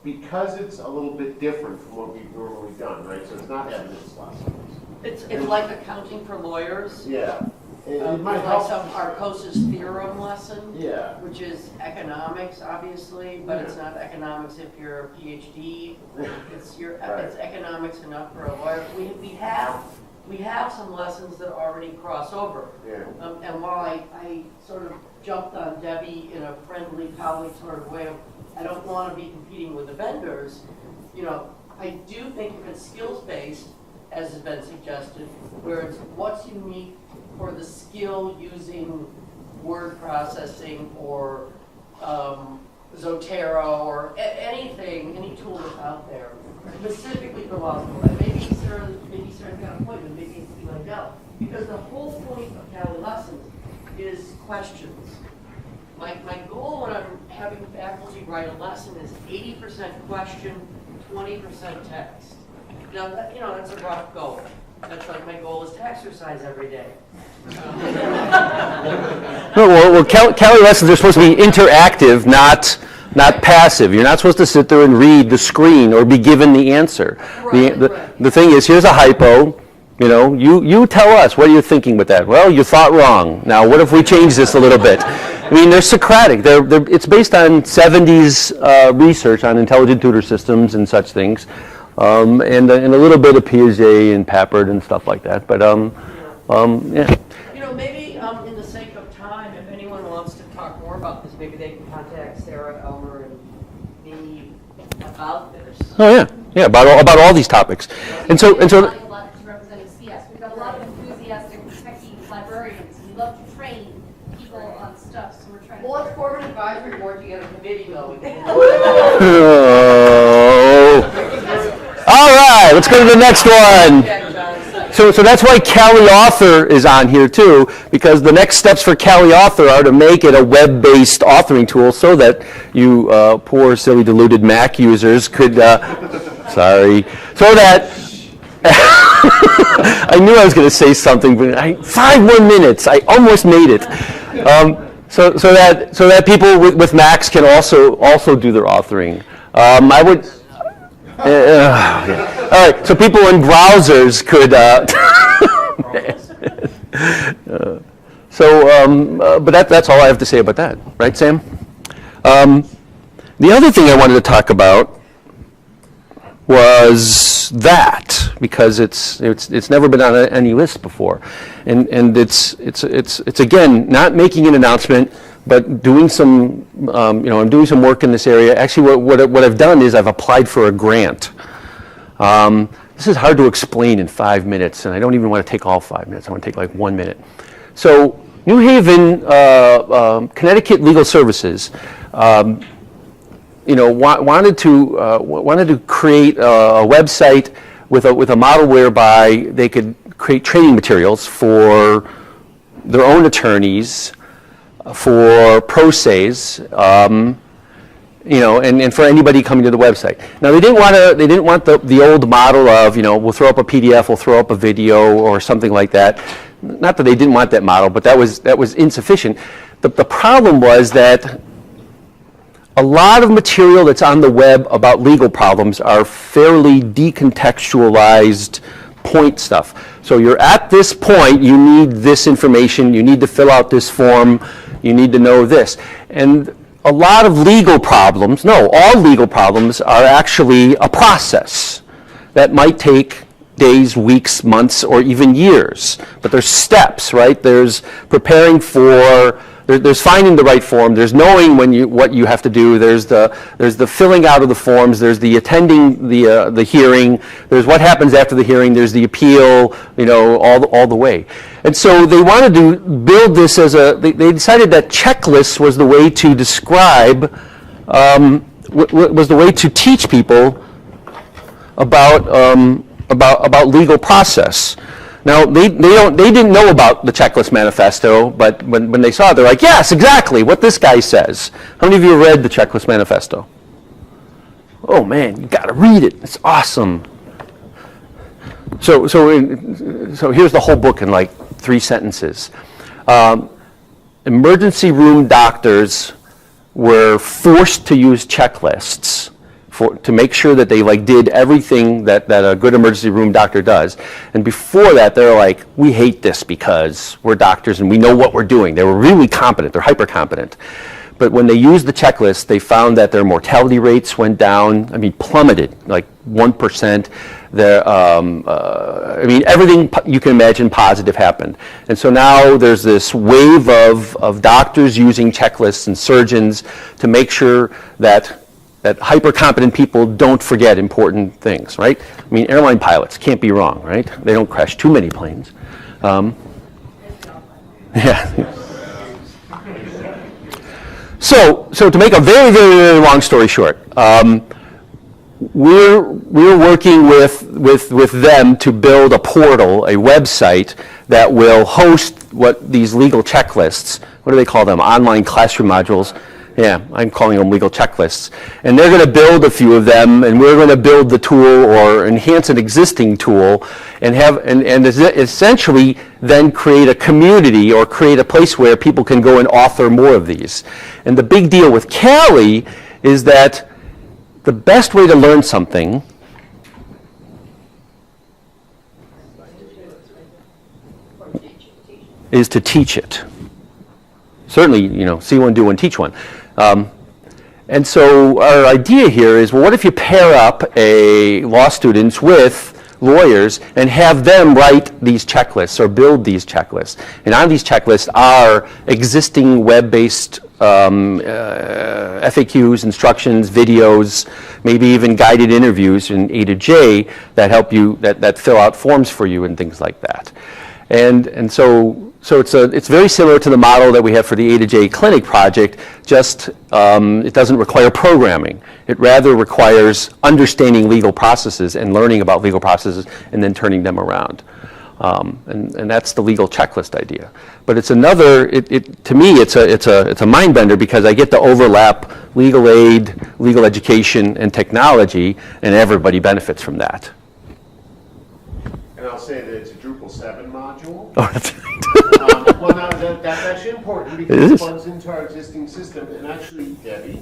because it's a little bit different from what we've normally done, right? So it's not evidence lessons. It's like accounting for lawyers. Yeah. It It's might like help. some Arcosa's theorem lesson. Yeah. Which is economics, obviously, but it's not economics if you're a PhD. It's it's economics enough for a lawyer. We have some lessons that already cross over. Yeah. And while I sort of jumped on Debbie in a friendly colleague sort of way of, I don't want to be competing with the vendors, you know, I do think if it's skills-based, as has been suggested, where it's what's unique for the skill using word processing or Zotero or anything, any tool that's out there, specifically for law school. And maybe Sarah's got a point, and maybe it's be like that. Because the whole point of CALI lessons is questions. My goal when I'm having faculty write a lesson is 80% question, 20% text. Now, that's a rough goal. That's like my goal is to exercise every day. Well, CALI lessons are supposed to be interactive, not passive. You're not supposed to sit there and read the screen or be given the answer. Right, The thing is, here's a hypo. You know, you tell us, what are you thinking with that? Well, you thought wrong. Now, what if we change this a little bit? I mean, they're Socratic. It's based on 70s research on intelligent tutor systems and such things, and a little bit of Piaget and Papert and stuff like that. But, yeah. You know, maybe in the sake of time, if anyone wants to talk more about this, maybe they can contact Sarah, Elmer, and me about this. Oh, yeah. Yeah, about all these topics. And so Representing CS. We've got a lot of enthusiastic techie librarians. We love to train people on stuff, so we're trying to... Well, let's form an advisory board to get a committee going. All right, let's go to the next one. So that's why CALI Author is on here too, because the next steps for CALI Author are to make it a web-based authoring tool so that you poor, silly, deluded Mac users could, so that, I knew I was going to say something, but 5 more minutes, I almost made it. So that people with Macs can also do their authoring. I would. Yeah. All right, so people in browsers could. But that's all I have to say about that, right, Sam? The other thing I wanted to talk about was that, because it's never been on any list before, and it's again not making an announcement, but doing some I'm doing some work in this area. Actually, what I've done is I've applied for a grant. this is hard to explain in 5 minutes, and I don't even want to take all 5 minutes. I want to take like 1 minute. So New Haven, Connecticut Legal Services, wanted to create a website with a model whereby they could create training materials for their own attorneys, for pro ses, and for anybody coming to the website. Now they didn't want the old model of, we'll throw up a PDF, we'll throw up a video or something like that. Not that they didn't want that model, but that was insufficient. The problem was that a lot of material that's on the web about legal problems are fairly decontextualized point stuff. So you're at this point, you need this information, you need to fill out this form, you need to know this. And a lot of legal problems, no, all legal problems are actually a process that might take days, weeks, months, or even years. But there's steps, right? There's preparing for, there's finding the right form, there's knowing what you have to do, there's the filling out of the forms, there's the attending the hearing, there's what happens after the hearing, there's the appeal, all the way. And so they wanted to build this as they decided that checklists was the way to describe, was the way to teach people about legal process. Now, they didn't know about the checklist manifesto, but when they saw it, they're like, yes, exactly, what this guy says. How many of you read the checklist manifesto? Oh man, you gotta read it, it's awesome. So here's the whole book in like 3 sentences. Emergency room doctors were forced to use checklists to make sure that they did everything that a good emergency room doctor does. And before that, they're like, we hate this because we're doctors and we know what we're doing. They were really competent. They're hyper competent. But when they used the checklist, they found that their mortality rates went down. plummeted, like 1%. Everything you can imagine positive happened. And so now there's this wave of doctors using checklists and surgeons to make sure that hyper-competent people don't forget important things, right? Airline pilots can't be wrong, right? They don't crash too many planes. Yeah. So to make a very, very, very long story short, we're working with them to build a portal, a website that will host these legal checklists. What do they call them? Online classroom modules. Yeah, I'm calling them legal checklists. And they're going to build a few of them, and we're going to build the tool or enhance an existing tool and essentially then create a community or create a place where people can go and author more of these. And the big deal with CALI is that the best way to learn something is to teach it. Certainly, see one, do one, teach one. And so our idea here is, well, what if you pair up law students with lawyers and have them write these checklists or build these checklists? And on these checklists are existing web-based FAQs, instructions, videos, maybe even guided interviews in A to J that help you, that fill out forms for you and things like that. And so it's very similar to the model that we have for the A to J clinic project, just it doesn't require programming. It rather requires understanding legal processes and learning about legal processes and then turning them around. And that's the legal checklist idea. But it's another, to me, it's a mind bender because I get to overlap legal aid, legal education, and technology, and everybody benefits from that. And I'll say that it's a Drupal 7 module. Oh, that's right. Well, no, that's actually important because it plugs into our existing system. And actually, Debbie,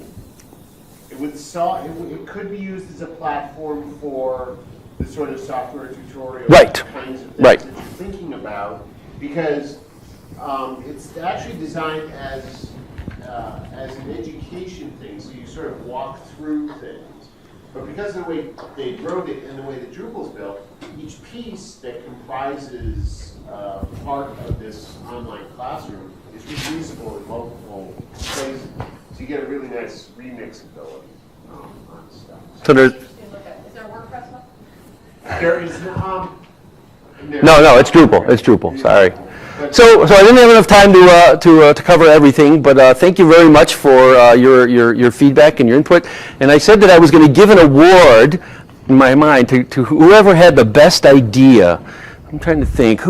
it could be used as a platform for the sort of software tutorial kinds of things that you're thinking about, because it's actually designed as an education thing, so you sort of walk through things. But because of the way they wrote it and the way that Drupal's built, each piece that comprises part of this online classroom is reusable in multiple places. So you get a really nice remixability on stuff. So there's... Is there a WordPress one? There is, No, it's Drupal. It's Drupal. Sorry. So I didn't have enough time to cover everything, but thank you very much for your feedback and your input. And I said that I was going to give an award in my mind to whoever had the best idea. I'm trying to think. Who